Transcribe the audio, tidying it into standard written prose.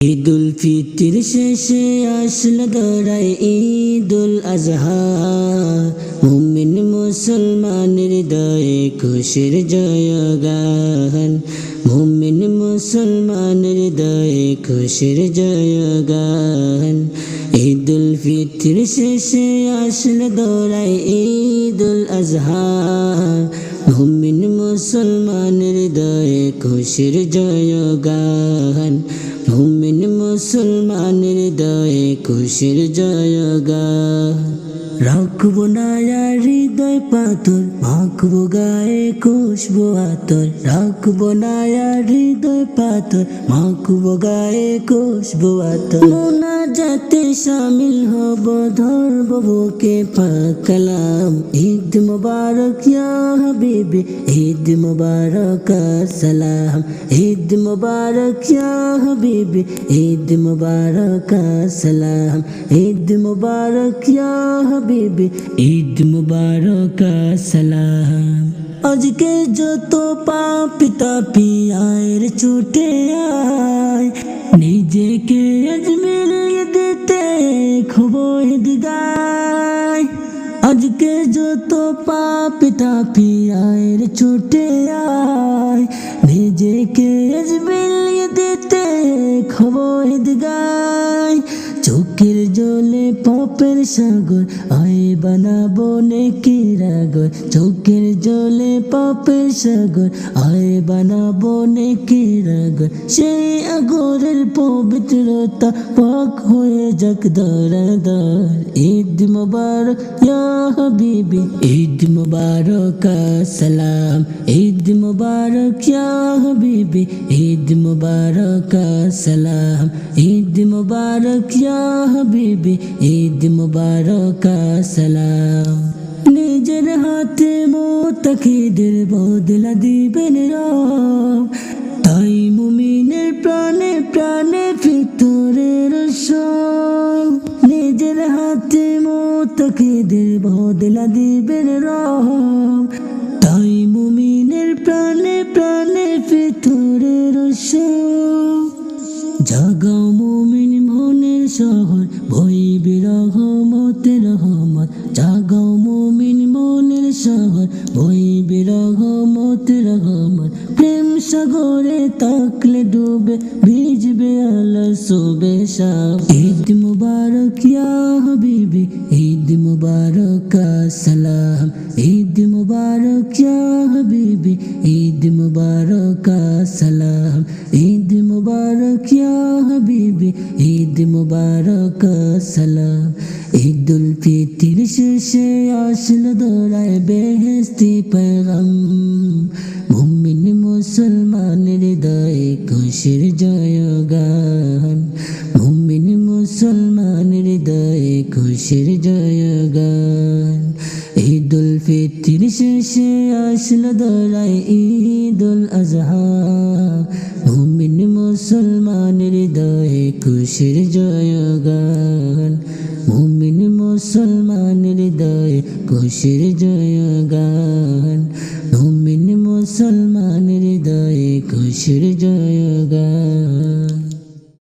ঈদুল ফিতর শেষে আসলো দৌড়ায় ঈদুল আজহা। মুমিন মুসলমানের হৃদয়ে খুশির জয়গান। মুমিন মুসলমানের হৃদয়ে খুশির জয়গান। ঈদুল ফিতর শেষে আসলো দৌড়ায় ঈদুল আজহা। মুমিন মুসলমানের হৃদয়ে খুশির জয়গান। মুমিন মুসলমানের হৃদয়ে খুশির জয়গান। রাখবো না আর হৃদয় পাথর, মাখবো গায়ে খুশবু আতর। রাখবো না আর হৃদয় পাথর, মাখবো গায়ে খুশবু আতর। মোনাজাতে শামিল হব, ধরবো বুকে পাক কালাম। ঈদ মুবারক ইয়া হাবিবি, ঈদ মুবারক আসসালাম। ঈদ মুবারক ইয়া হাবিবি, ঈদ মুবারক আসসালাম। ঈদ মুবারক ইয়া হাবিবি, ঈদ মুবারক আসসালাম। আজকে যত পাপী তাপী আয়ের ছুটে আয়, নিজেকে আজ মিলিয়ে দিতে খুব ঈদগায়। আজকে যত পাপী তাপী আয়ের ছুটে আয়, নিজেকে আজ মিলিয়ে দিতে খুব ঈদগায়। চোখের জলে পাপের সাগর, আয় বানাবো নেকির আগর। চোখের জলে পাপের সাগর, আয় বানাবো নেকির আগর। সেই আগরের পবিত্রতা পাক হয়ে যাক দরাদর। ঈদ মুবারক ইয়া হাবিবি, ঈদ মুবারক আসসালাম। ঈদ মুবারক ইয়া হাবিবি, ঈদ মুবারক আসসালাম। ঈদ মুবারক ইয়া হাবিবি, ঈদ মুবারক আসসালাম। নিজের হাতে মুত্তাকিদের বদলা দিবেন রব, তাই মুমিনের প্রাণে প্রাণে ফিতরের সব। নিজের হাতে মুত্তাকিদের বদলা দিবেন রব, তাই মুমিনের প্রাণে প্রাণে ফিতরের সব। জাগাও মুমিন মনের শহর, বইবে রহমতের রহমত। জাগাও মুমিন মনের শহর, বইবে রহমতের রহমত। প্রেম সাগরে তাকলে ডুবে, ভিজবে আল্লাহর শুভে সাব। ঈদ মুবারক ইয়া হাবিবি, ঈদ মুবারক আসসালাম। ঈদ মুবারক ইয়া হাবিবি, ঈদ মুবারক আসসালাম। ঈদ মুবারক ইয়া হাবিবি, ঈদ মুবারক আসসালাম। ঈদুল ফিতর শেষে আসলো দৌড়ায় বেহেশতি পেগাম। মুমিন মুসলমানের হৃদয়ে খুশির জয়গান। মুমিন মুসলমানের হৃদয়ে খুশির জয়গান। ঈদুল ফিতর শেষে আসলো দৌড়ায় ঈদুল আজহা। মুমিন মুসলমানের হৃদয়ে খুশির জয়গান। মুমিন মুসলমানের হৃদয়ে খুশির জয়গান। মুমিন মুসলমানের হৃদয়ে খুশির জয়